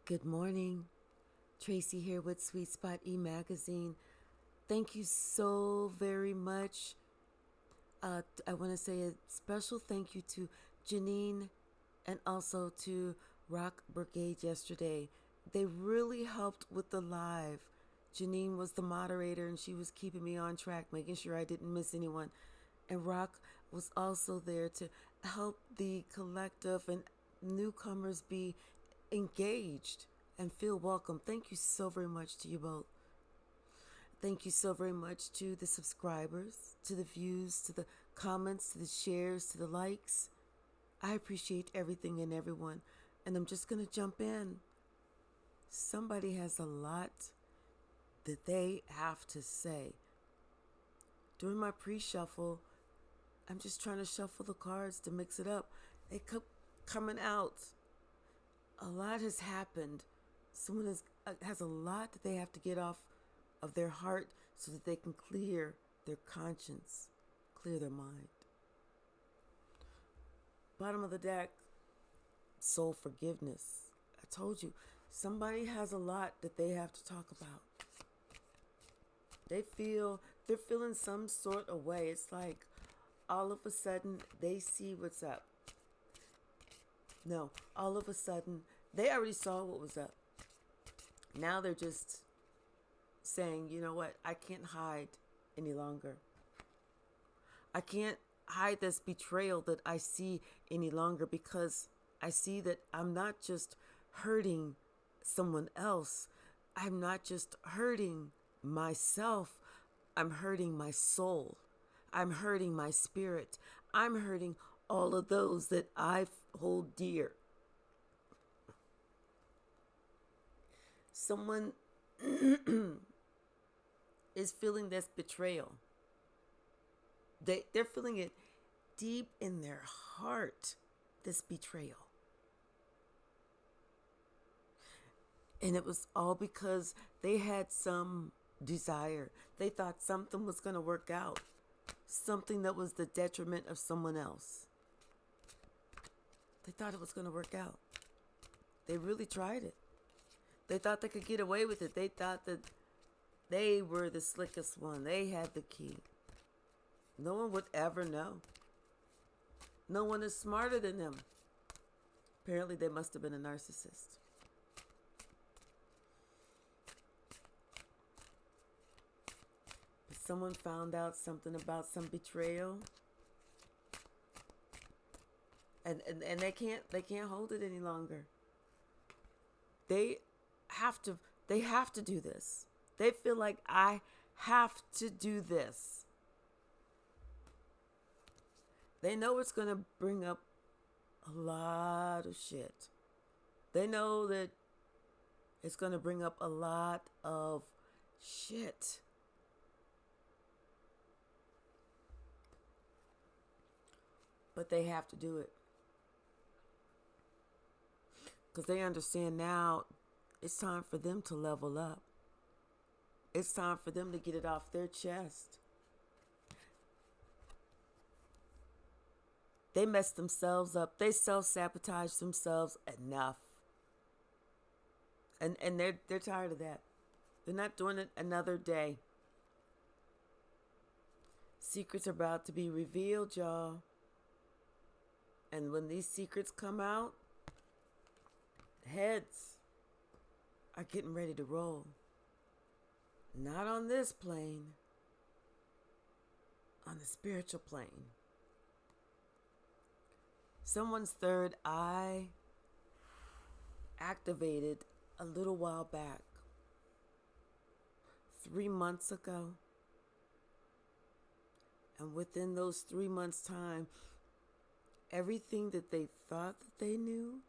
Good morning. Tracy here with Sweet Spot Magazine. Thank you so very much. I want to say a special thank you to Janine and also to Rock Brigade yesterday. They really helped with the live. Janine was the moderator and she was keeping me on track, making sure I didn't miss anyone. And Rock was also there to help the collective and newcomers be engaged and feel welcome. Thank you so very much to you both. Thank you so very much to the subscribers, to the views, to the comments, to the shares, to the likes. I appreciate everything and everyone. And I'm just going to jump in. Somebody has a lot that they have to say. During my pre-shuffle, I'm just trying to shuffle the cards to mix it up. They kept coming out. A lot has happened. Someone has a lot that they have to get off of their heart so that they can clear their conscience, clear their mind. Bottom of the deck, soul forgiveness. I told you, somebody has a lot that they have to talk about. They're feeling some sort of way. It's like all of a sudden they see what's up. No, all of a sudden they already saw what was up. Now they're just saying, you know what, I can't hide any longer. I can't hide this betrayal that I see any longer because I see that I'm not just hurting someone else. I'm not just hurting myself. I'm hurting my soul. I'm hurting my spirit. I'm hurting all of those that I hold dear. Someone is feeling this betrayal. They're feeling it deep in their heart, this betrayal. And it was all because they had some desire. They thought something was going to work out, something that was the detriment of someone else. They thought it was going to work out. They really tried it. They thought they could get away with it. They thought that they were the slickest one. They had the key. No one would ever know. No one is smarter than them. Apparently, they must have been a narcissist. But someone found out something about some betrayal. And they can't hold it any longer. They have to do this. They feel like I have to do this. They know it's going to bring up a lot of shit. They know that it's going to bring up a lot of shit. But they have to do it. Because they understand now it's time for them to level up. It's time for them to get it off their chest. They messed themselves up. They self-sabotaged themselves enough. And they're tired of that. They're not doing it another day. Secrets are about to be revealed, y'all. And when these secrets come out, heads are getting ready to roll. Not on this plane, on the spiritual plane. Someone's third eye activated a little while back, 3 months ago. And within those 3 months' time, everything that they thought that they knew,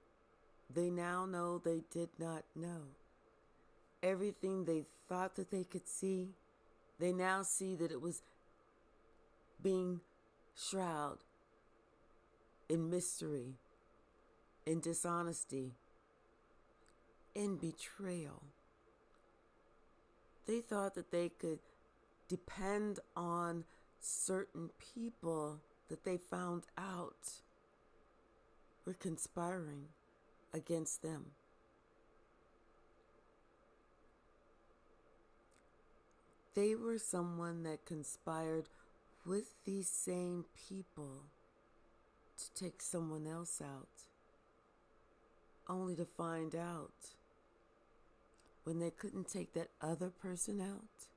they now know they did not know. Everything they thought that they could see, they now see that it was being shrouded in mystery, in dishonesty, in betrayal. They thought that they could depend on certain people that they found out were conspiring against them. they were someone that conspired with these same people to take someone else out, only to find out when they couldn't take that other person out,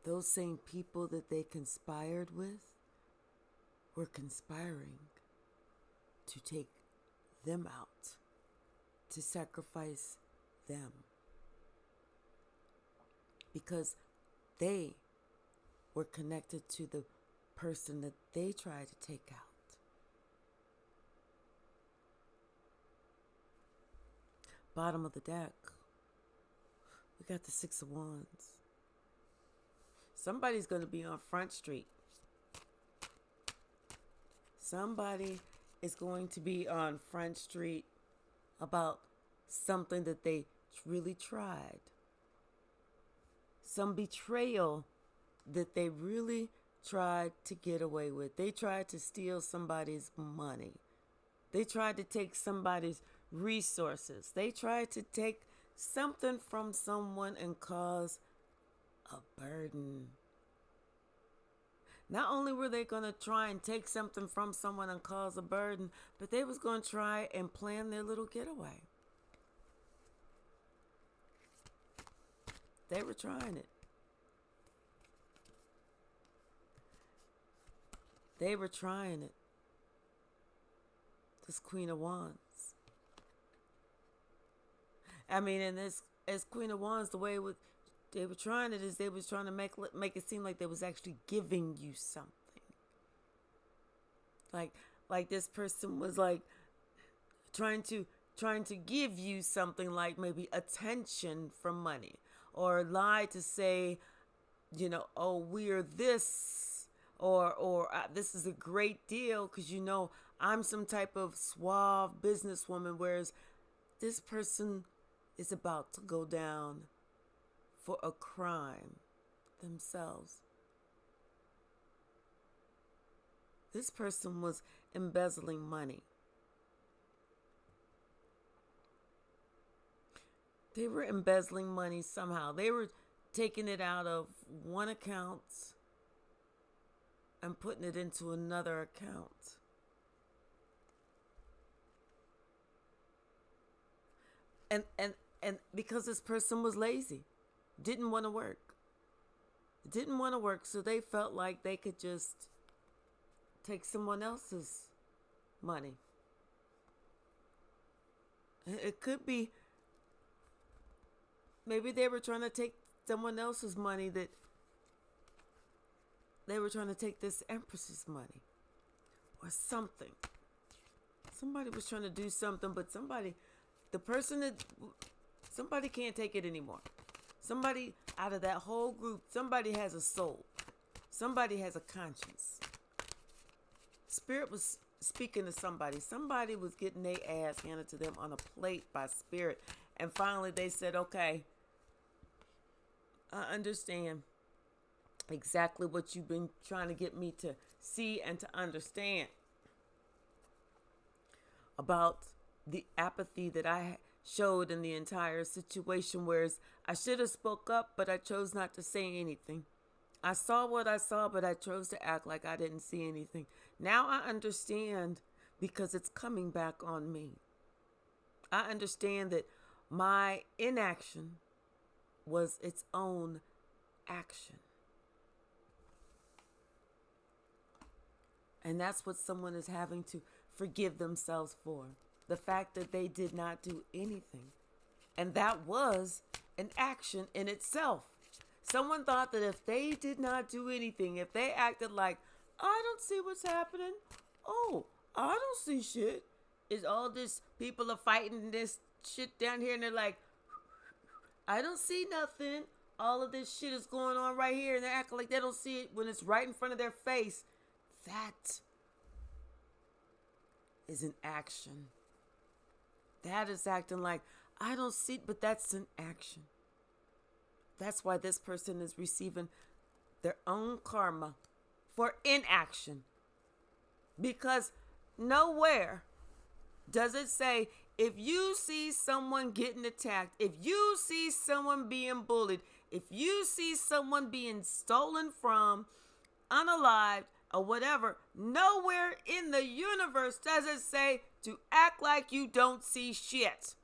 those same people that they conspired with were conspiring to take them out, to sacrifice them, because they were connected to the person that they tried to take out. Bottom of the deck, we got the Six of Wands. Somebody's going to be on Front Street. Somebody is going to be on Front Street about something that they really tried. Some betrayal that they really tried to get away with. They tried to steal somebody's money. They tried to take somebody's resources. They tried to take something from someone and cause a burden. Not only were they going to try and take something from someone and cause a burden, but they was going to try and plan their little getaway. They were trying it. They were trying it. This Queen of Wands. I mean, and this, as Queen of Wands, the way they were trying it is they was trying to make it seem like they was actually giving you something. Like this person was like trying to give you something, like maybe attention for money, or lie to say, oh, we're this, or this is a great deal because I'm some type of suave businesswoman, whereas this person is about to go down for a crime themselves. This person was embezzling money. They were embezzling money somehow. They were taking it out of one account and putting it into another account. And because this person was lazy, didn't want to work, so they felt like they could just take someone else's money. It could be maybe they were trying to take someone else's money, that they were trying to take this Empress's money or something. Somebody was trying to do something, but somebody can't take it anymore. Somebody out of that whole group, somebody has a soul. Somebody has a conscience. Spirit was speaking to somebody. Somebody was getting their ass handed to them on a plate by Spirit. And finally they said, okay, I understand exactly what you've been trying to get me to see and to understand about the apathy that I showed in the entire situation, whereas I should have spoke up, but I chose not to say anything. I saw what I saw, but I chose to act like I didn't see anything. Now I understand, because it's coming back on me. I understand that my inaction was its own action. And that's what someone is having to forgive themselves for. The fact that they did not do anything. And that was an action in itself. Someone thought that if they did not do anything, if they acted like, I don't see what's happening. Oh, I don't see shit. It's all this, people are fighting this shit down here, and they're like, I don't see nothing. All of this shit is going on right here, and they're acting like they don't see it when it's right in front of their face. That is an action. That is acting like, I don't see it, but that's an action. That's why this person is receiving their own karma for inaction. Because nowhere does it say, if you see someone getting attacked, if you see someone being bullied, If you see someone being stolen from, unalived, or whatever, nowhere in the universe does it say to act like you don't see shit.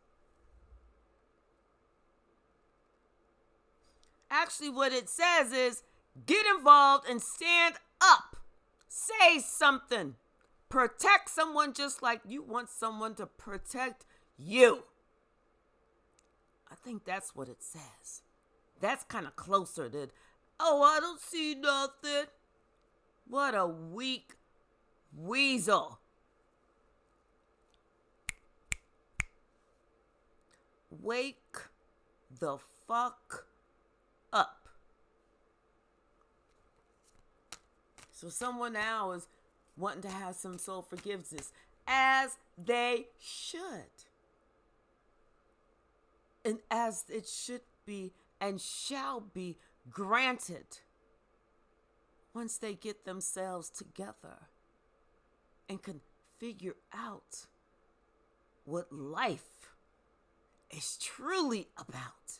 Actually, what it says is get involved and stand up. Say something. Protect someone just like you want someone to protect you. I think that's what it says. That's kind of closer to, oh, I don't see nothing. What a weak weasel. Wake the fuck up. So someone now is wanting to have some soul forgiveness, as they should. And as it should be and shall be granted once they get themselves together and can figure out what life is truly about.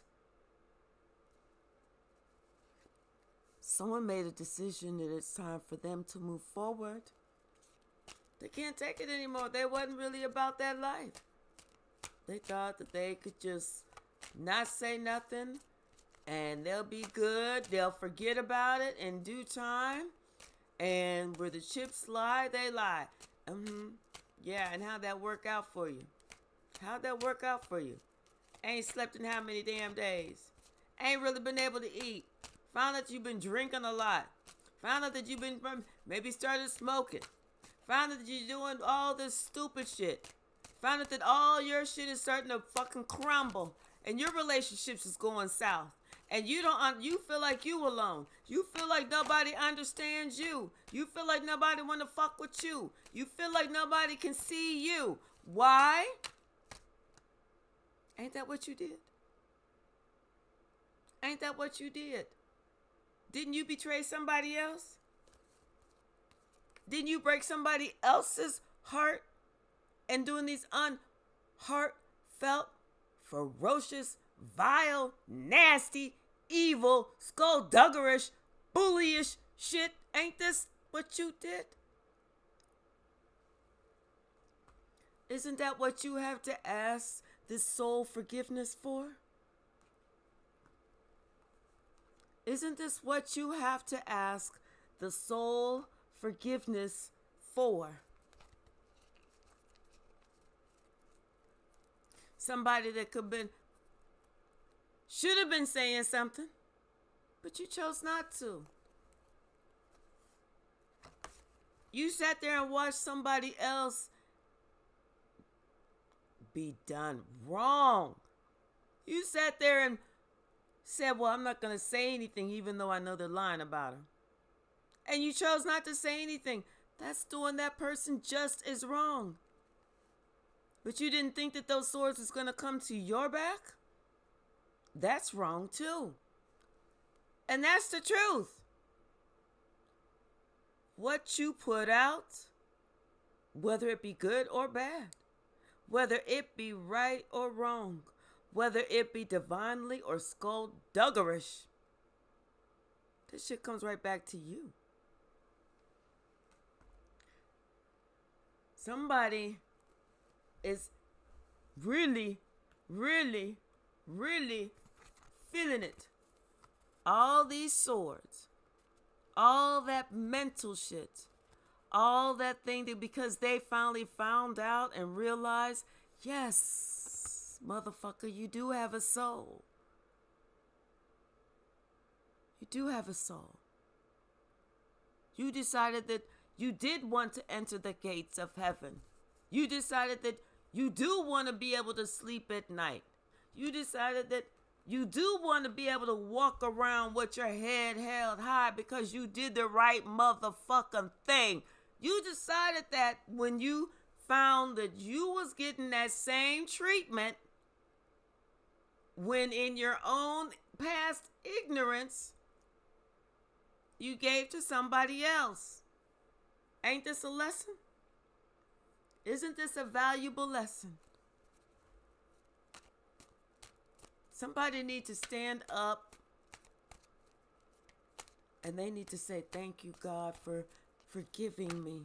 Someone made a decision that it's time for them to move forward. They can't take it anymore. They wasn't really about that life. They thought that they could just not say nothing and they'll be good. They'll forget about it in due time. And where the chips lie, they lie. Yeah, and how'd that work out for you? How'd that work out for you? Ain't slept in how many damn days? Ain't really been able to eat. Found out you've been drinking a lot. Found out that you've been maybe started smoking. Found out that you're doing all this stupid shit. Found out that all your shit is starting to fucking crumble. And your relationships is going south. And you feel like you alone. You feel like nobody understands you. You feel like nobody want to fuck with you. You feel like nobody can see you. Why? Ain't that what you did? Ain't that what you did? Didn't you betray somebody else? Didn't you break somebody else's heart and doing these unheartfelt, ferocious, vile, nasty, evil, skullduggerous, bullyish shit? Ain't this what you did? Isn't that what you have to ask this soul forgiveness for? Isn't this what you have to ask the soul forgiveness for? Somebody that should have been saying something, but you chose not to. You sat there and watched somebody else be done wrong. You sat there and said, well, I'm not going to say anything even though I know they're lying about him. And you chose not to say anything. That's doing that person just as wrong. But you didn't think that those swords was going to come to your back? That's wrong too. And that's the truth. What you put out, whether it be good or bad, whether it be right or wrong, whether it be divinely or skullduggerous, this shit comes right back to you. Somebody is really, really, really feeling it. All these swords, all that mental shit, all that thing that because they finally found out and realized, yes, motherfucker, you do have a soul. You do have a soul. You decided that you did want to enter the gates of heaven. You decided that you do want to be able to sleep at night. You decided that you do want to be able to walk around with your head held high because you did the right motherfucking thing. You decided that when you found that you was getting that same treatment when in your own past ignorance you gave to somebody else. Ain't this a lesson? Isn't this a valuable lesson? Somebody needs to stand up And they need to say, thank you, God, for forgiving me.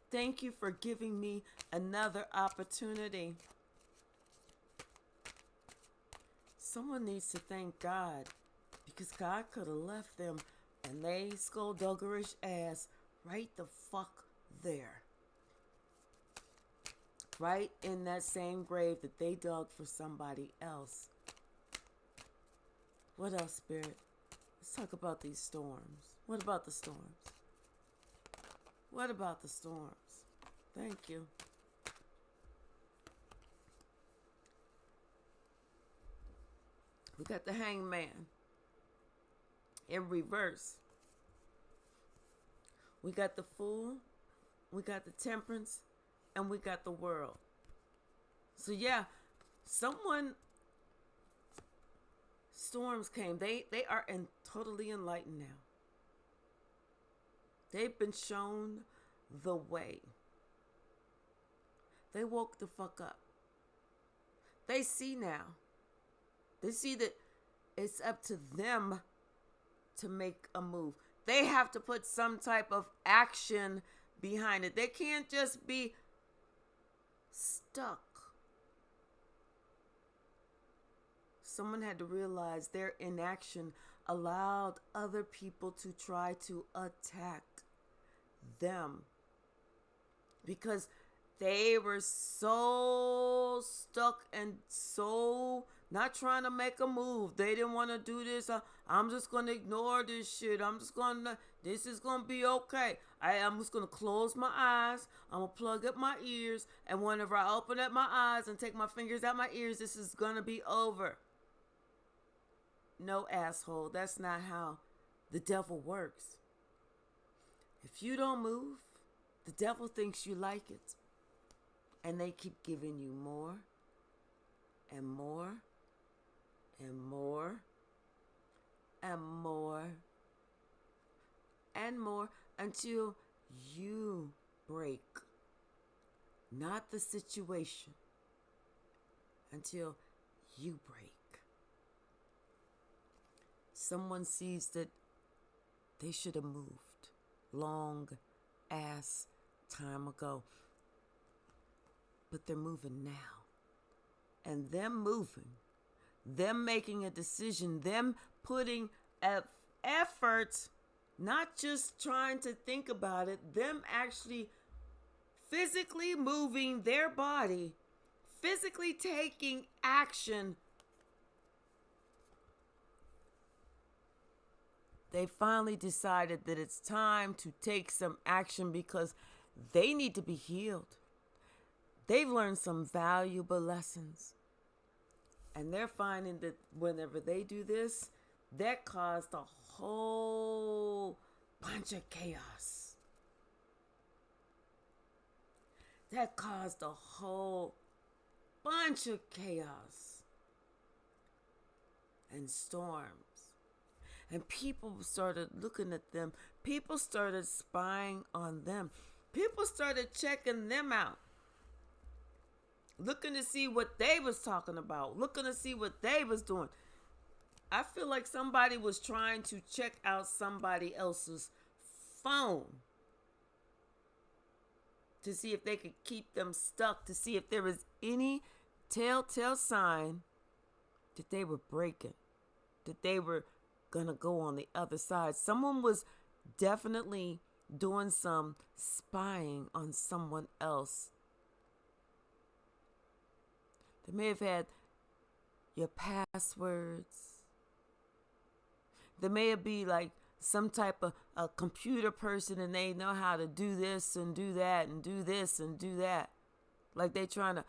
Thank you for giving me another opportunity. Someone needs to thank God, because God could have left them and they skulldugerish ass right the fuck there. Right in that same grave that they dug for somebody else. What else, Spirit? Let's talk about these storms. What about the storms? What about the storms? Thank you. We got the hangman in reverse. We got the fool, we got the temperance, and we got the world. So yeah, storms came. They are totally enlightened now. They've been shown the way. They woke the fuck up. They see now. They see that it's up to them to make a move. They have to put some type of action behind it. They can't just be stuck. Someone had to realize their inaction allowed other people to try to attack them, because they were so stuck and so not trying to make a move. They didn't want to do this. I'm just going to ignore this shit. This is going to be okay. I'm just going to close my eyes. I'm going to plug up my ears. And whenever I open up my eyes and take my fingers out my ears, this is going to be over. No, asshole. That's not how the devil works. If you don't move, the devil thinks you like it. And they keep giving you more and more and more and more and more until you break. Not the situation. Until you break. Someone sees that they should have moved long ass time ago. But they're moving now. And them moving, them making a decision, them putting effort, not just trying to think about it, them actually physically moving their body, physically taking action. They finally decided that it's time to take some action because they need to be healed. They've learned some valuable lessons. And they're finding that whenever they do this, that caused a whole bunch of chaos. That caused a whole bunch of chaos and storms. And people started looking at them. People started spying on them. People started checking them out. Looking to see what they was talking about. Looking to see what they was doing. I feel like somebody was trying to check out somebody else's phone. To see if they could keep them stuck. To see if there was any telltale sign that they were breaking. That they were gonna go on the other side. Someone was definitely doing some spying on someone else. They may have had your passwords. They may be like some type of a computer person and they know how to do this and do that and do this and do that. Like they trying to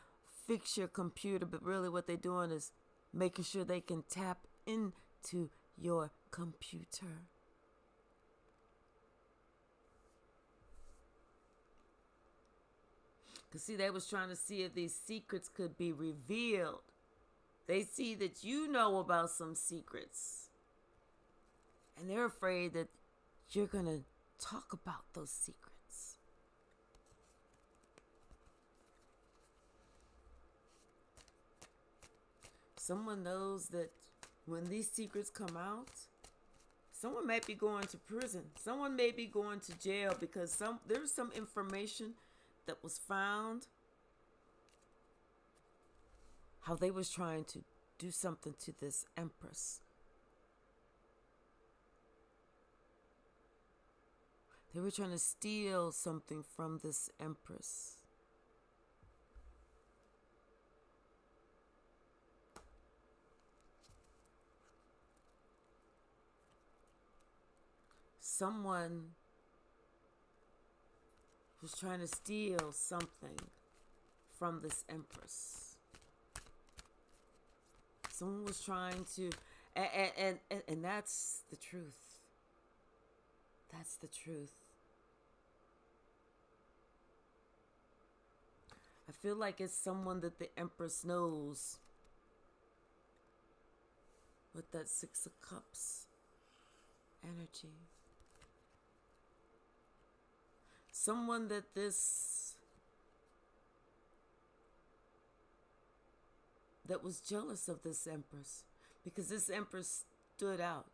fix your computer, but really what they're doing is making sure they can tap into your computer. Because see, they was trying to see if these secrets could be revealed. They see that you know about some secrets. And they're afraid that you're going to talk about those secrets. Someone knows that when these secrets come out, Someone may be going to prison. Someone may be going to jail because there's some information that was found how they was trying to do something to this empress. They were trying to steal something from this empress. Someone was trying to steal something from this empress. Someone was trying to, and that's the truth. That's the truth. I feel like it's someone that the empress knows with that Six of Cups energy. Someone that was jealous of this empress because this empress stood out.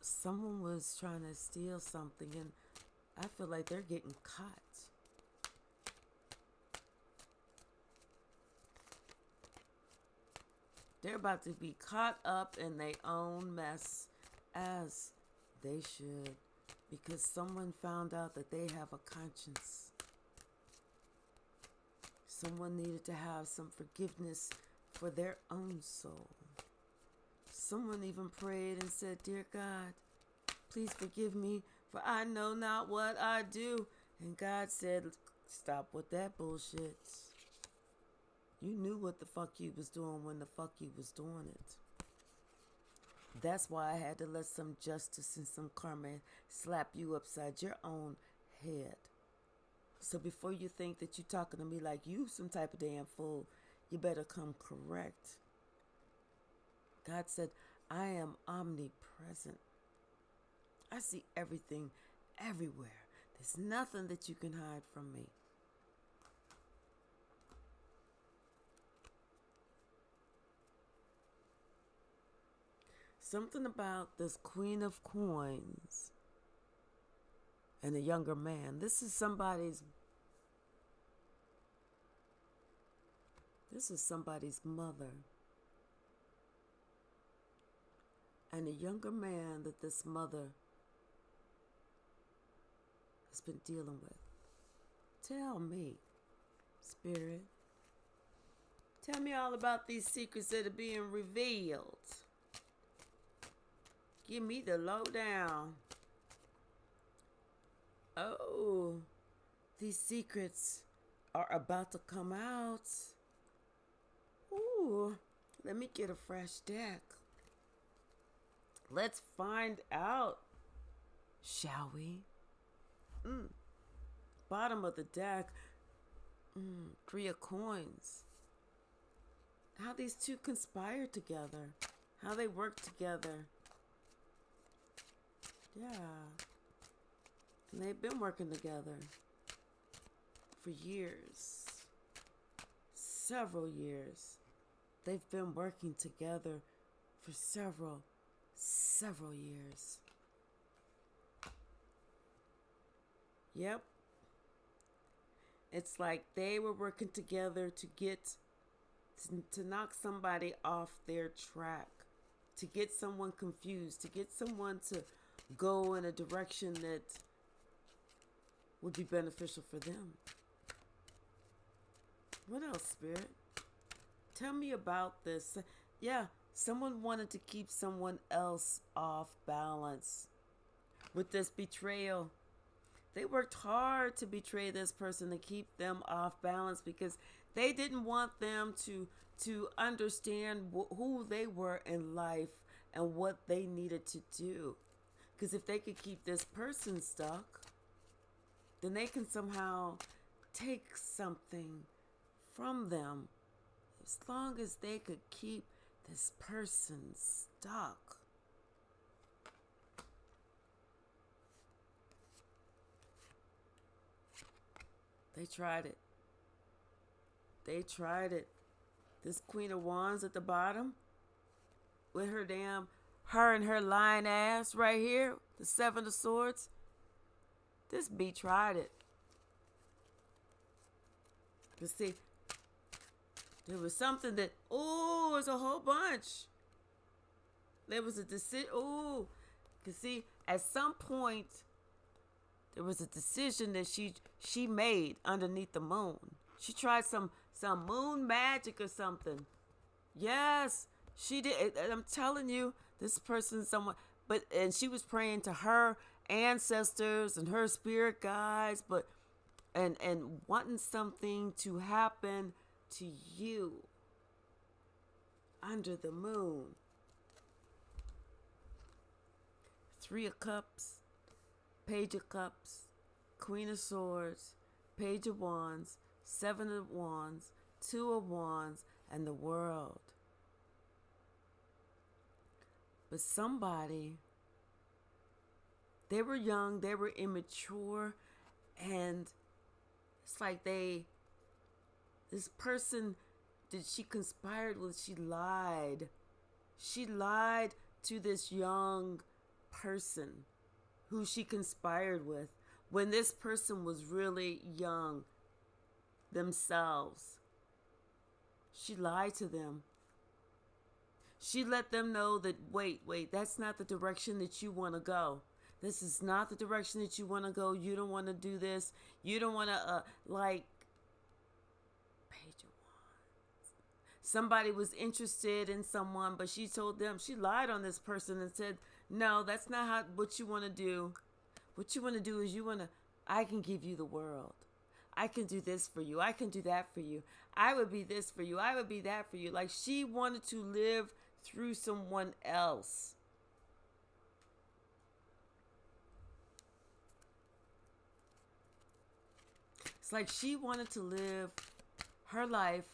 Someone was trying to steal something, and I feel like they're getting caught. They're about to be caught up in their own mess, as they should, because someone found out that they have a conscience. Someone needed to have some forgiveness for their own soul. Someone even prayed and said, "Dear God, please forgive me, for I know not what I do." And God said, "Stop with that bullshit. You knew what the fuck you was doing when the fuck you was doing it." That's why I had to let some justice and some karma slap you upside your own head. So before you think that you're talking to me like you some type of damn fool, you better come correct. God said, "I am omnipresent. I see everything everywhere. There's nothing that you can hide from me." Something about this Queen of Coins and a younger man. This is somebody's mother. And a younger man that this mother has been dealing with. Tell me, Spirit. Tell me all about these secrets that are being revealed. Give me the lowdown. Oh, these secrets are about to come out. Ooh, let me get a fresh deck. Let's find out, shall we? Bottom of the deck, 3 of Coins. How these two conspire together. How they work together. Yeah. And they've been working together for years. Several years. They've been working together for several years. Yep. It's like they were working together to knock somebody off their track, to get someone confused, to get someone to go in a direction that would be beneficial for them. What else, Spirit? Tell me about this. Yeah, someone wanted to keep someone else off balance with this betrayal. They worked hard to betray this person, to keep them off balance, because they didn't want them to understand who they were in life and what they needed to do. Because if they could keep this person stuck, then they can somehow take something from them, as long as they could keep this person stuck. They tried it. They tried it. This Queen of Wands at the bottom with her and her lying ass right here, the Seven of Swords. This B tried it. But see, there was something that, oh, it was a whole bunch. There was a decision, oh, because see, at some point, there was a decision that she made underneath the moon. She tried some moon magic or something. Yes, she did. I'm telling you, this person, someone, and she was praying to her ancestors and her spirit guides, and wanting something to happen to you under the moon. Three of Cups, Page of Cups, Queen of Swords, Page of Wands, Seven of Wands, Two of Wands, and the World. But somebody, they were young, they were immature, and it's like this person that she conspired with, she lied. She lied to this young person who she conspired with when this person was really young themselves. She lied to them. She let them know that, wait, that's not the direction that you want to go. This is not the direction that you want to go. You don't want to do this. You don't want to, Page of Wands. Somebody was interested in someone, but she told them, she lied on this person and said, no, that's not what you want to do. What you want to do is I can give you the world. I can do this for you. I can do that for you. I would be this for you. I would be that for you. Like she wanted to live through someone else. It's like she wanted to live her life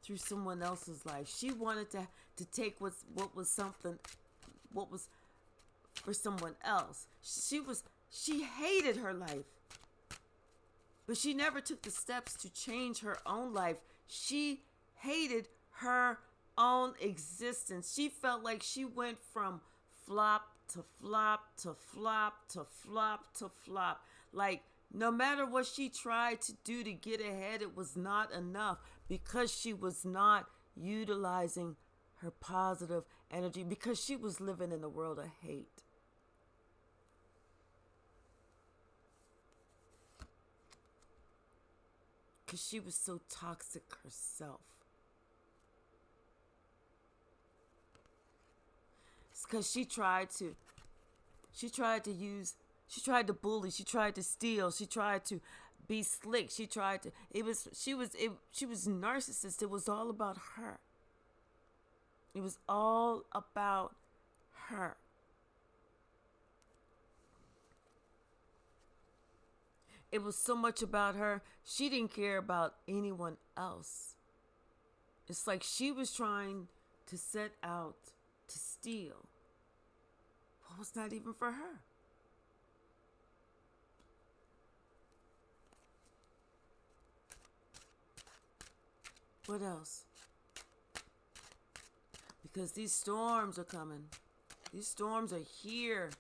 through someone else's life. She wanted to take what was for someone else. She hated her life. But she never took the steps to change her own life. She hated her own existence. She felt like she went from flop to flop to flop to flop to flop. Like no matter what she tried to do to get ahead, it was not enough because she was not utilizing her positive energy, because she was living in a world of hate. Because she was so toxic herself. It's because she tried to bully, she tried to steal, she tried to be slick, she was narcissist. It was all about her. It was all about her. It was so much about her, she didn't care about anyone else. It's like she was trying to set out to steal what was not even for her. What else? Because these storms are coming. These storms are here.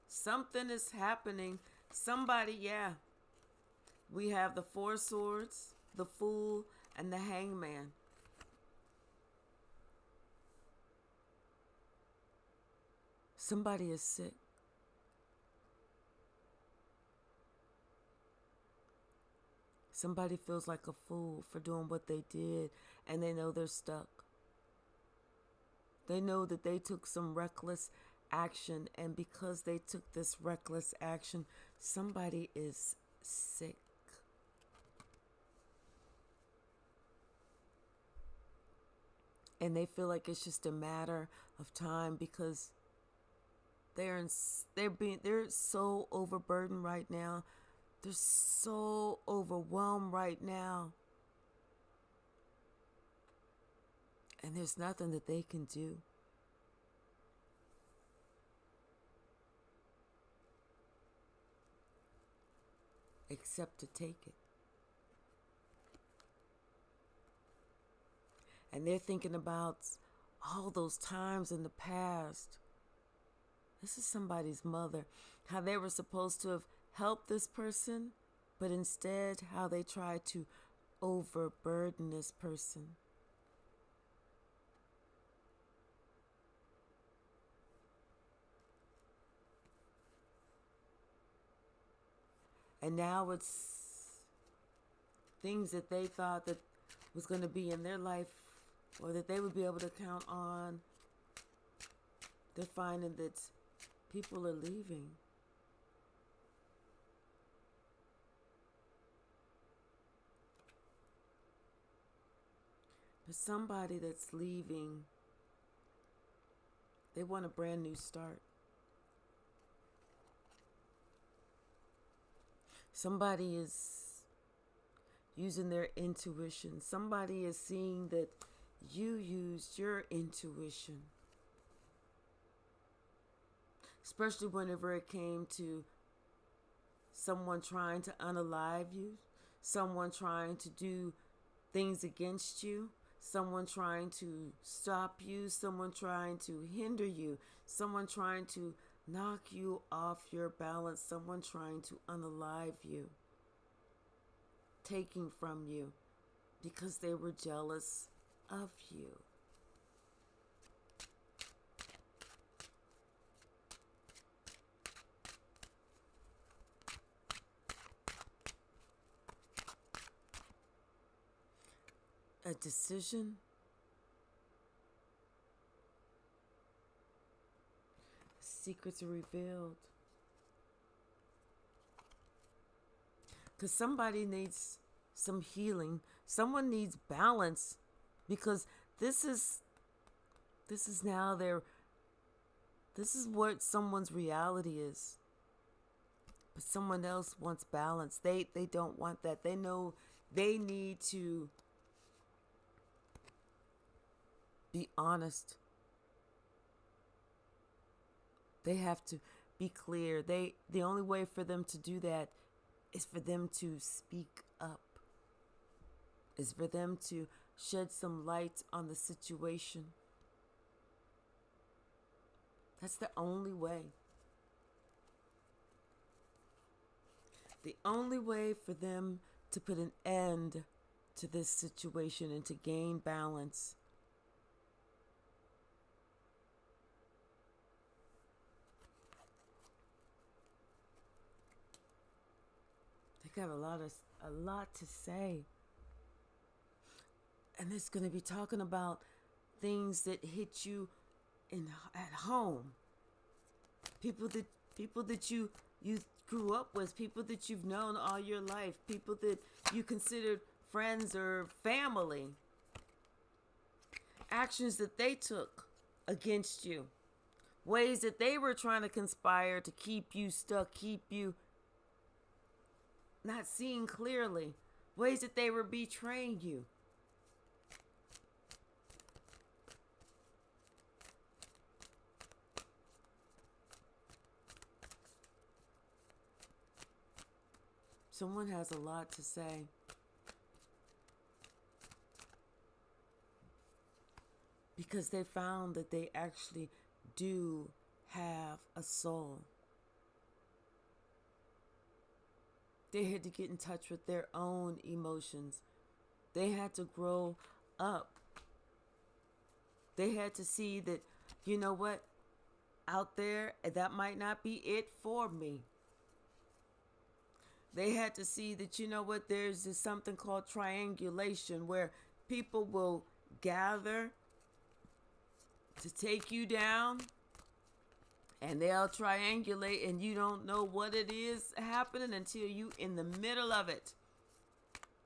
Something is happening. Somebody, yeah. We have the Four of Swords, the Fool, and the Hangman. Somebody is sick. Somebody feels like a fool for doing what they did, and they know they're stuck. They know that they took some reckless action, and because they took this reckless action, somebody is sick. And they feel like it's just a matter of time because they're so overburdened right now. They're so overwhelmed right now. And there's nothing that they can do. Except to take it. And they're thinking about all those times in the past. This is somebody's mother. How they were supposed to have helped this person, but instead how they tried to overburden this person. And now it's things that they thought that was going to be in their life or that they would be able to count on. They're finding that people are leaving. But somebody that's leaving, they want a brand new start. Somebody is using their intuition. Somebody is seeing that you used your intuition. Especially whenever it came to someone trying to unalive you, someone trying to do things against you, someone trying to stop you, someone trying to hinder you, someone trying to knock you off your balance, someone trying to unalive you, taking from you because they were jealous of you. A decision, secrets are revealed. Because somebody needs some healing. Someone needs balance. Because this is now this is what someone's reality is. But someone else wants balance. They don't want that. They know they need to be honest. They have to be clear. The only way for them to do that is for them to speak up. Is for them to shed some light on the situation. That's the only way. The only way for them to put an end to this situation and to gain balance. They got a lot to say. And it's going to be talking about things that hit you at home. People that you grew up with, people that you've known all your life, people that you considered friends or family. Actions that they took against you. Ways that they were trying to conspire to keep you stuck, keep you not seeing clearly. Ways that they were betraying you. Someone has a lot to say. Because they found that they actually do have a soul. They had to get in touch with their own emotions. They had to grow up. They had to see that, you know what, out there, that might not be it for me. They had to see that, you know what, there's this something called triangulation where people will gather to take you down and they'll triangulate and you don't know what it is happening until you in the middle of it.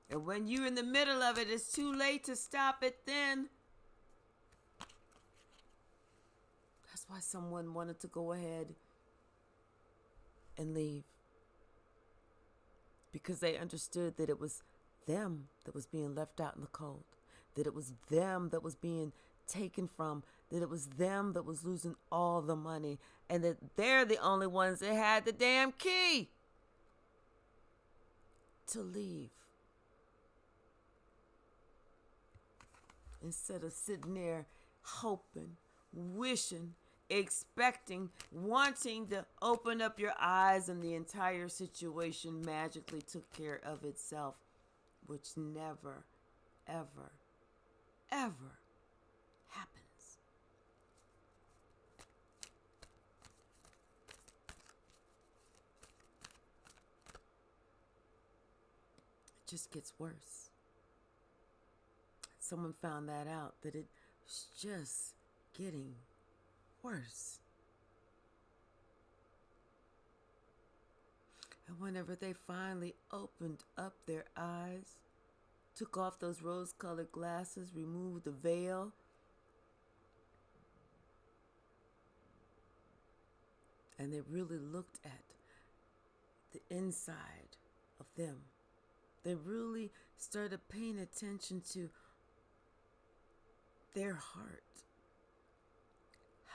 And when you're in the middle of it, it's too late to stop it then. That's why someone wanted to go ahead and leave. Because they understood that it was them that was being left out in the cold. That it was them that was being taken from. That it was them that was losing all the money. And that they're the only ones that had the damn key to leave. instead of sitting there hoping, wishing, expecting, wanting to open up your eyes and the entire situation magically took care of itself, which never, ever, ever happens. It just gets worse. Someone found that out, that it's just getting worse. And whenever they finally opened up their eyes, took off those rose-colored glasses, removed the veil, and they really looked at the inside of them, they really started paying attention to their heart,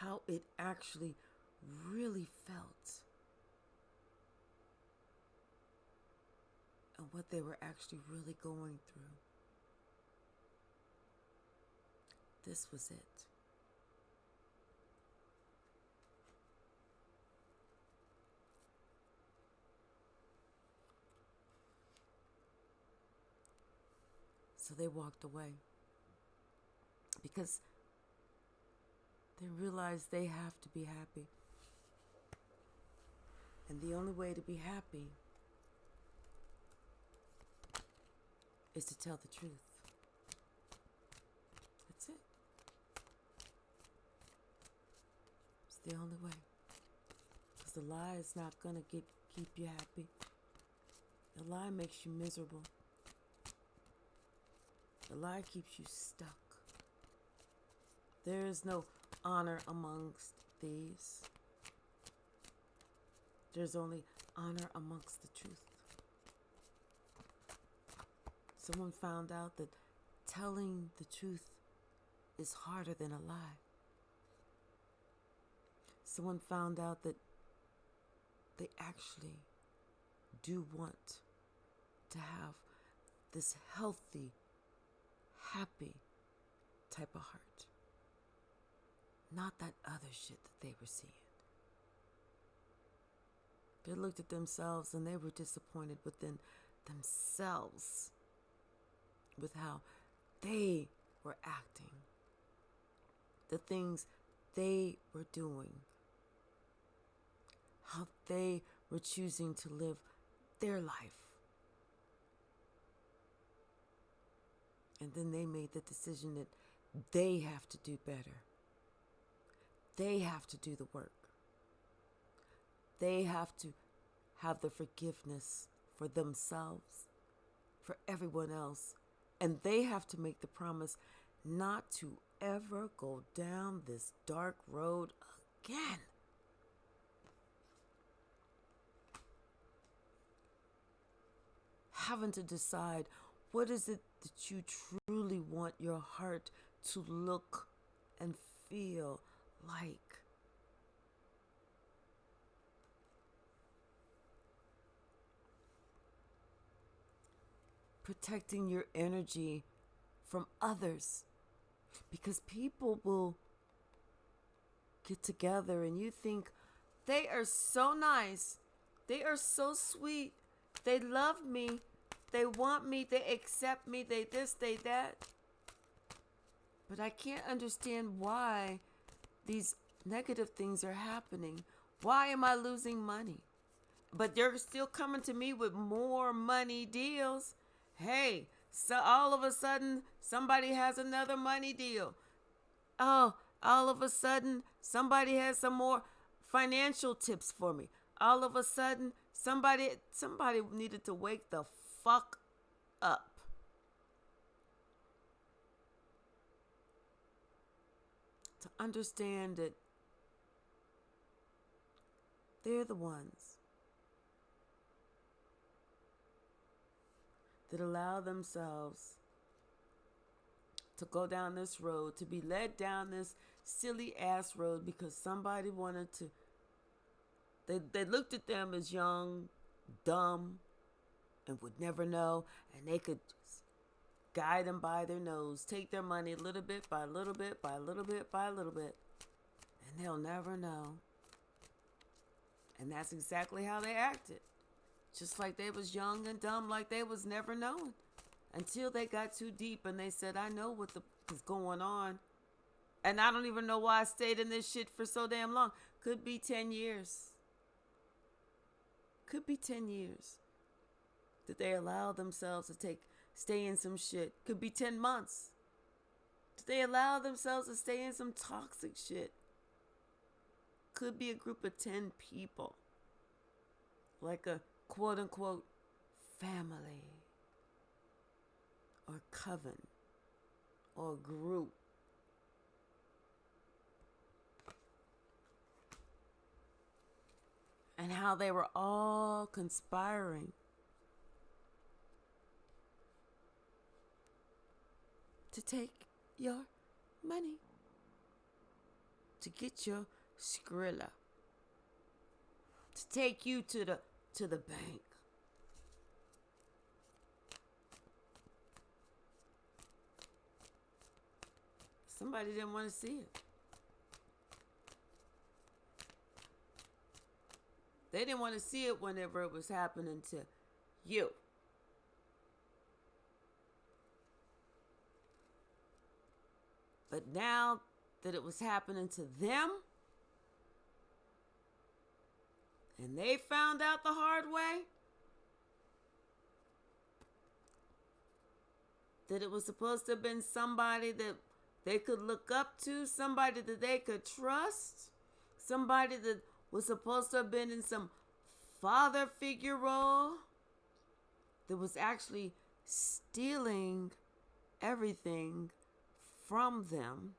how it actually really felt, and what they were actually really going through. This was it. So they walked away because they realized they have to be happy. And the only way to be happy is to tell the truth. That's it. It's the only way. Because the lie is not going to keep you happy. The lie makes you miserable. The lie keeps you stuck. There is no honor amongst thieves. There's only honor amongst the truth. Someone found out that telling the truth is harder than a lie. Someone found out that they actually do want to have this healthy, happy type of heart. Not that other shit that they were seeing. They looked at themselves and they were disappointed within themselves with how they were acting, the things they were doing, how they were choosing to live their life. And then they made the decision that they have to do better. They have to do the work. They have to have the forgiveness for themselves, for everyone else. And they have to make the promise not to ever go down this dark road again. Having to decide, what is it that you truly want your heart to look and feel like? Protecting your energy from others, because people will get together and you think they are so nice, they are so sweet, they love me, they want me, they accept me, they this, they that. But I can't understand why these negative things are happening. Why am I losing money? But they're still coming to me with more money deals. Hey, so all of a sudden somebody has another money deal. Oh, all of a sudden somebody has some more financial tips for me. All of a sudden somebody needed to wake the fuck up. To understand that they're the ones that allow themselves to go down this road, to be led down this silly ass road because somebody wanted to. They looked at them as young, dumb, and would never know, and they could just guide them by their nose, take their money little bit by little bit by little bit by little bit, and they'll never know. And that's exactly how they acted. Just like they was young and dumb, like they was never known. Until they got too deep and they said, I know what is going on. And I don't even know why I stayed in this shit for so damn long. Could be 10 years. Could be 10 years. That they allow themselves to stay in some shit. Could be 10 months. Did they allow themselves to stay in some toxic shit? Could be a group of 10 people. Like a quote unquote family. Or coven. Or group. And how they were all conspiring to take your money, to get your skrilla, to take you to the bank. Somebody didn't want to see it. They didn't want to see it whenever it was happening to you. But now that it was happening to them, and they found out the hard way, that it was supposed to have been somebody that they could look up to, somebody that they could trust, somebody that was supposed to have been in some father figure role, that was actually stealing everything from them.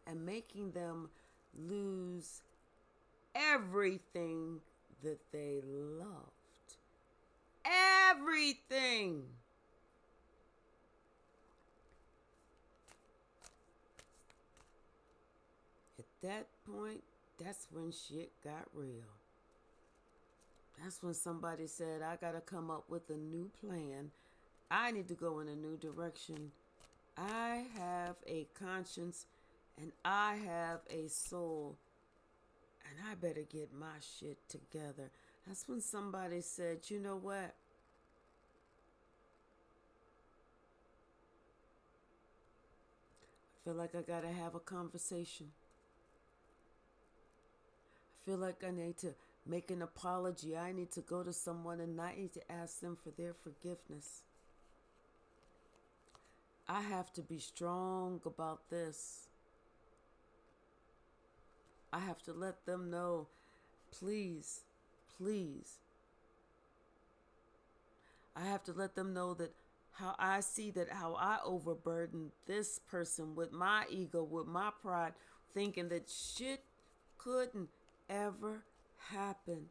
And making them lose everything that they loved. Everything. At that point, that's when shit got real. That's when somebody said, I gotta come up with a new plan. I need to go in a new direction. I have a conscience and I have a soul, and I better get my shit together. That's when somebody said, you know what? I feel like I gotta have a conversation. I feel like I need to make an apology. I need to go to someone and I need to ask them for their forgiveness. I have to be strong about this. I have to let them know, please, please. I have to let them know that how I overburdened this person with my ego, with my pride, thinking that shit couldn't ever happen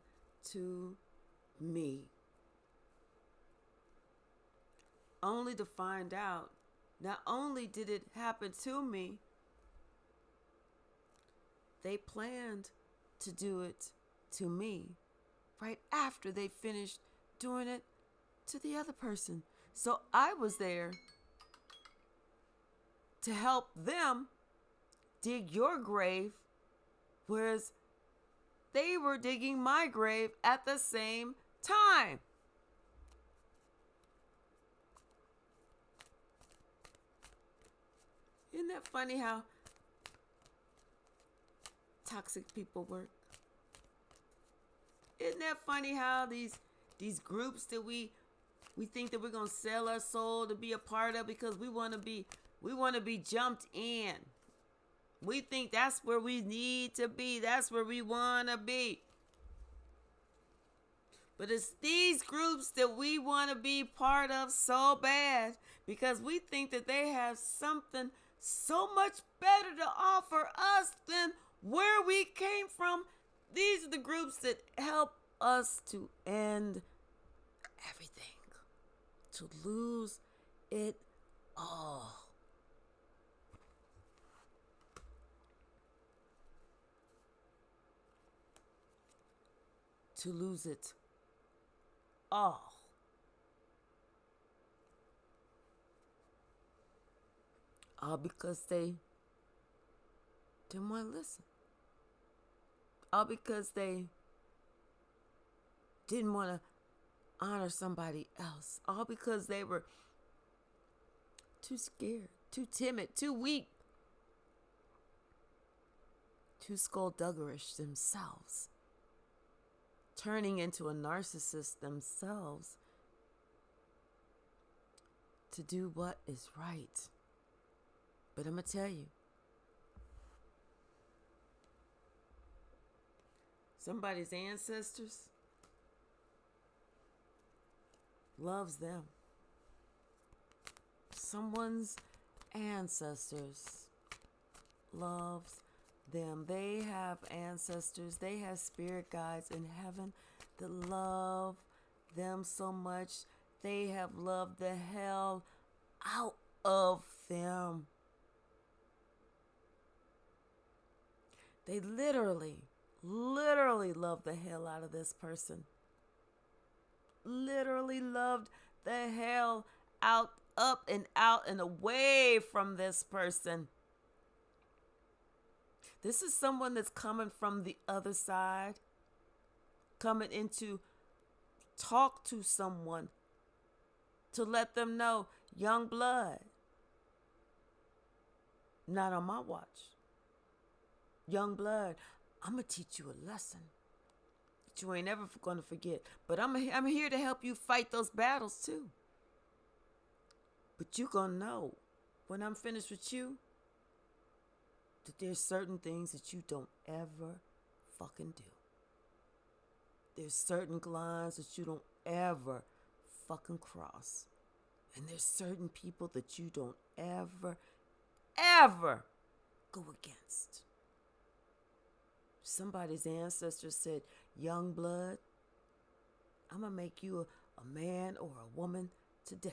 to me. Only to find out, not only did it happen to me, they planned to do it to me right after they finished doing it to the other person. So I was there to help them dig your grave, whereas they were digging my grave at the same time. Isn't that funny how toxic people work? Isn't that funny how these groups that we think that we're gonna sell our soul to be a part of because we want to be jumped in. We think that's where we need to be. That's where we want to be. But it's these groups that we want to be part of so bad because we think that they have something so much better to offer us than where we came from. These are the groups that help us to end everything, to lose it all. To lose it all. All because they didn't want to listen. All because they didn't want to honor somebody else. All because they were too scared, too timid, too weak, too skullduggish themselves, turning into a narcissist themselves to do what is right. But I'm going to tell you, somebody's ancestors loves them. Someone's ancestors loves them. They have ancestors, they have spirit guides in heaven that love them so much. They have loved the hell out of them. They literally loved the hell out of this person. Literally loved the hell out, up and out and away from this person. This is someone that's coming from the other side, coming in to talk to someone, to let them know, young blood, not on my watch. Young blood, I'm going to teach you a lesson that you ain't ever going to forget. But I'm here to help you fight those battles too. But you going to know when I'm finished with you that there's certain things that you don't ever fucking do. There's certain lines that you don't ever fucking cross. And there's certain people that you don't ever go against. Somebody's ancestor said, young blood, I'm going to make you a man or a woman today.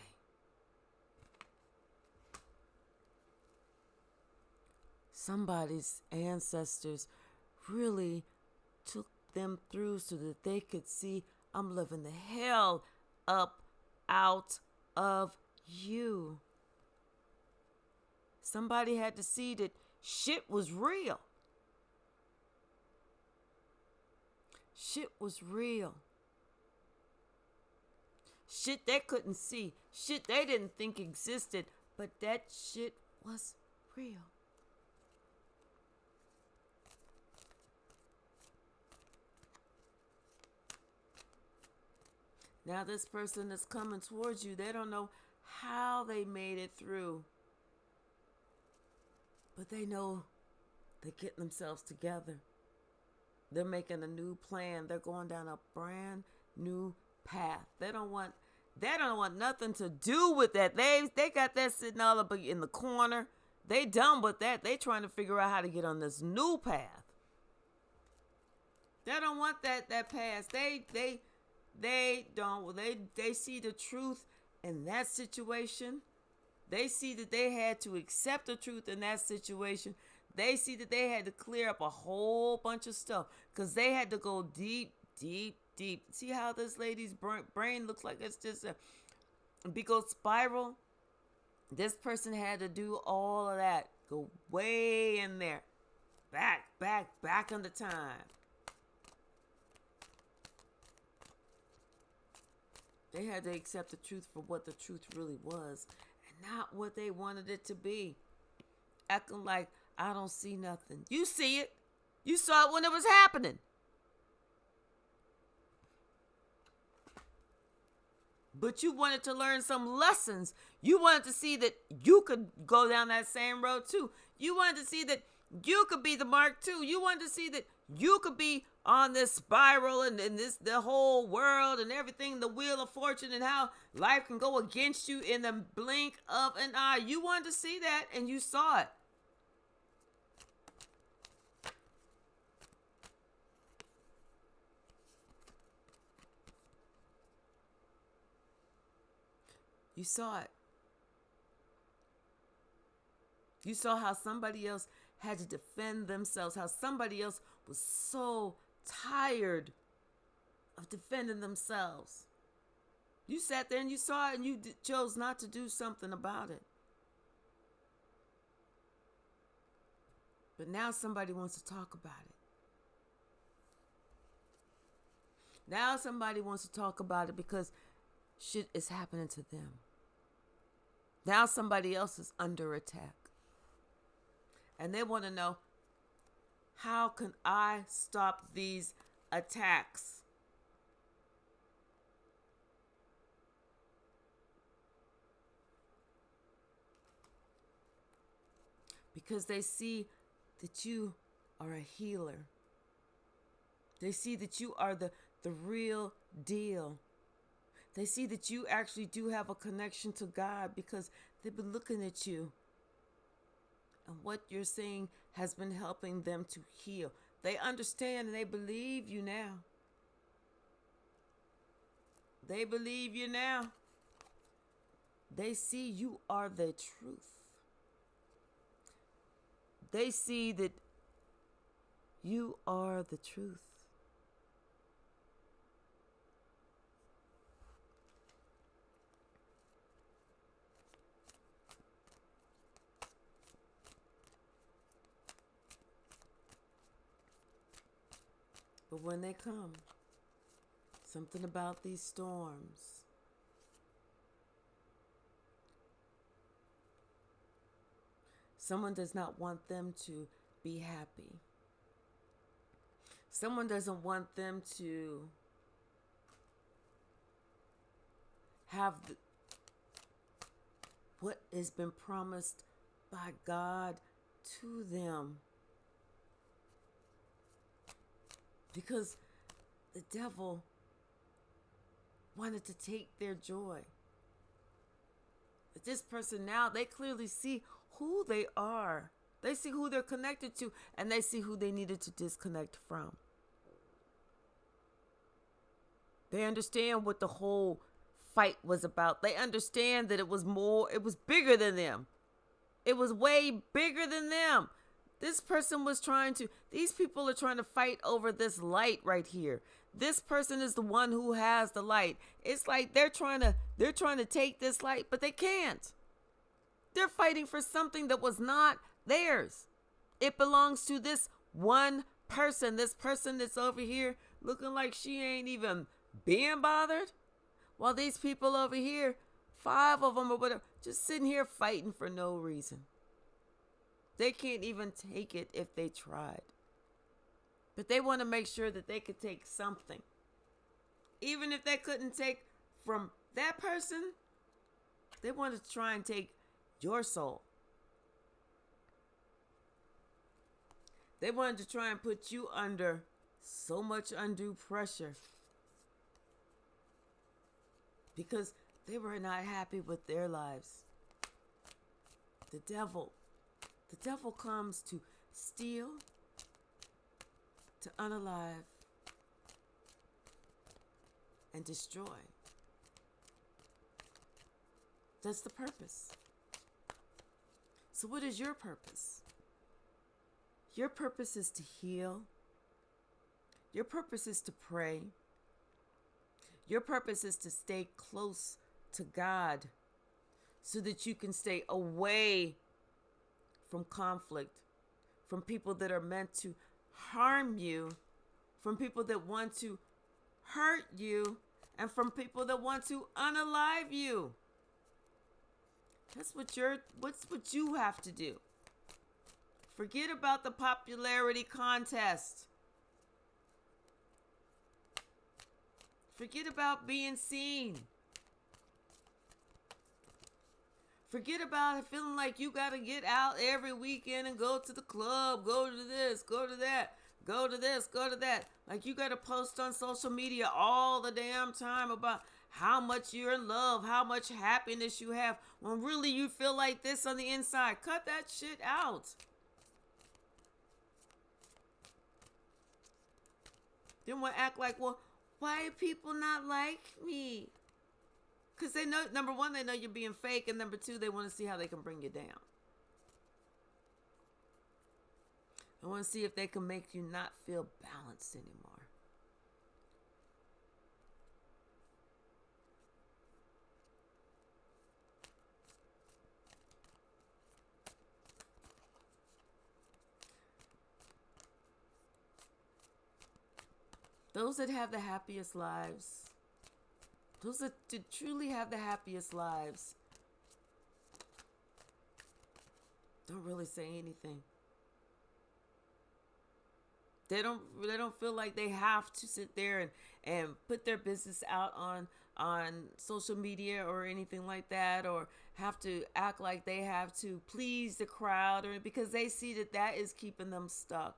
Somebody's ancestors really took them through so that they could see, I'm living the hell up out of you. Somebody had to see that shit was real. Shit was real. Shit they couldn't see. Shit they didn't think existed. But that shit was real. Now this person that's coming towards you, they don't know how they made it through. But they know they're getting themselves together. They're making a new plan. They're going down a brand new path. They don't want nothing to do with that. They got that sitting all up in the corner. They done with that. They trying to figure out how to get on this new path. They don't want that past. They don't. They see the truth in that situation. They see that they had to accept the truth in that situation. They see that they had to clear up a whole bunch of stuff because they had to go deep, deep, deep. See how this lady's brain looks like it's just a big old spiral? This person had to do all of that. Go way in there. Back on the time. They had to accept the truth for what the truth really was and not what they wanted it to be. Acting like, I don't see nothing. You see it. You saw it when it was happening. But you wanted to learn some lessons. You wanted to see that you could go down that same road too. You wanted to see that you could be the mark too. You wanted to see that you could be on this spiral and the whole world and everything, the wheel of fortune and how life can go against you in the blink of an eye. You wanted to see that and you saw it. You saw it. You saw how somebody else had to defend themselves, how somebody else was so tired of defending themselves. You sat there and you saw it and you chose not to do something about it. But now somebody wants to talk about it. Now somebody wants to talk about it because shit is happening to them. Now somebody else is under attack. And they want to know, how can I stop these attacks? Because they see that you are a healer. They see that you are the real deal. They see that you actually do have a connection to God because they've been looking at you. And what you're saying has been helping them to heal. They understand and they believe you now. They believe you now. They see you are the truth. They see that you are the truth. But when they come, something about these storms, someone does not want them to be happy. Someone doesn't want them to have what has been promised by God to them. Because the devil wanted to take their joy. But this person now, they clearly see who they are. They see who they're connected to, and they see who they needed to disconnect from. They understand what the whole fight was about. They understand that it was bigger than them. It was way bigger than them. This person was these people are trying to fight over this light right here. This person is the one who has the light. It's like they're trying to take this light, but they can't. They're fighting for something that was not theirs. It belongs to this one person. This person that's over here looking like she ain't even being bothered. While these people over here, 5 of them or whatever, just sitting here fighting for no reason. They can't even take it if they tried. But they want to make sure that they could take something. Even if they couldn't take from that person, they want to try and take your soul. They wanted to try and put you under so much undue pressure. Because they were not happy with their lives. The devil comes to steal, to unalive, and destroy. That's the purpose. So what is your purpose? Your purpose is to heal. Your purpose is to pray. Your purpose is to stay close to God so that you can stay away from conflict, from people that are meant to harm you, from people that want to hurt you, and from people that want to unalive you. That's what you have to do. Forget about the popularity contest. Forget about being seen. Forget about feeling like you got to get out every weekend and go to the club, go to this, go to that, go to this, go to that. Like you got to post on social media all the damn time about how much you're in love, how much happiness you have, when really you feel like this on the inside. Cut that shit out. Then we'll act like, well, why people not like me? Because they know, number one, they know you're being fake, and number two, they want to see how they can bring you down. I want to see if they can make you not feel balanced anymore. Those that have the happiest lives, those that truly have the happiest lives, don't really say anything. They don't feel like they have to sit there and put their business out on social media or anything like that, or have to act like they have to please the crowd, or because they see that that is keeping them stuck.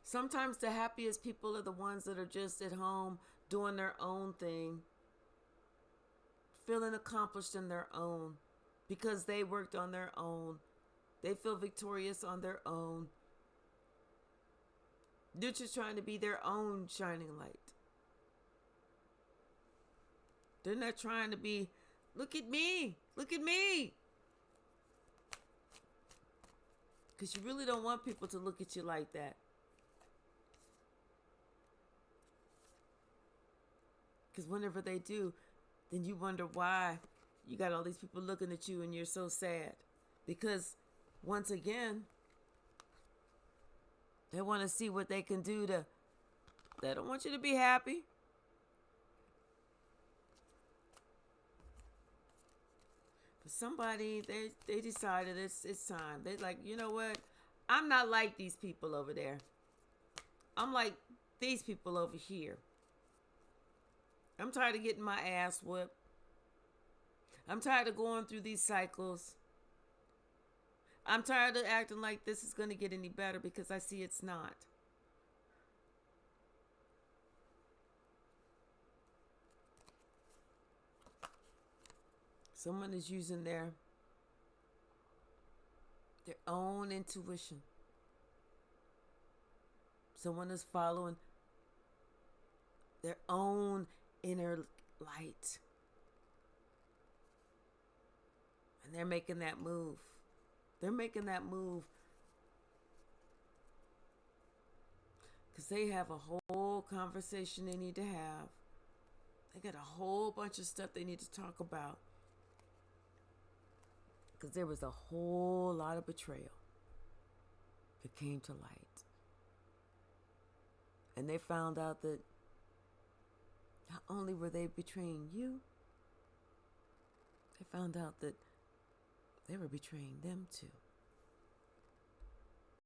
Sometimes the happiest people are the ones that are just at home doing their own thing, feeling accomplished in their own, because they worked on their own. They feel victorious on their own. They're just trying to be their own shining light. They're not trying to be, look at me, look at me. Because you really don't want people to look at you like that. Because whenever they do, then you wonder why you got all these people looking at you and you're so sad. Because once again, they want to see what they can do to, they don't want you to be happy. But somebody, they decided it's time. They like, you know what? I'm not like these people over there. I'm like these people over here. I'm tired of getting my ass whipped. I'm tired of going through these cycles. I'm tired of acting like this is going to get any better, because I see it's not. Someone is using their own intuition. Someone is following their own inner light. And they're making that move. They're making that move because they have a whole conversation they need to have. They got a whole bunch of stuff they need to talk about. Because there was a whole lot of betrayal that came to light. And they found out that not only were they betraying you, they found out that they were betraying them too.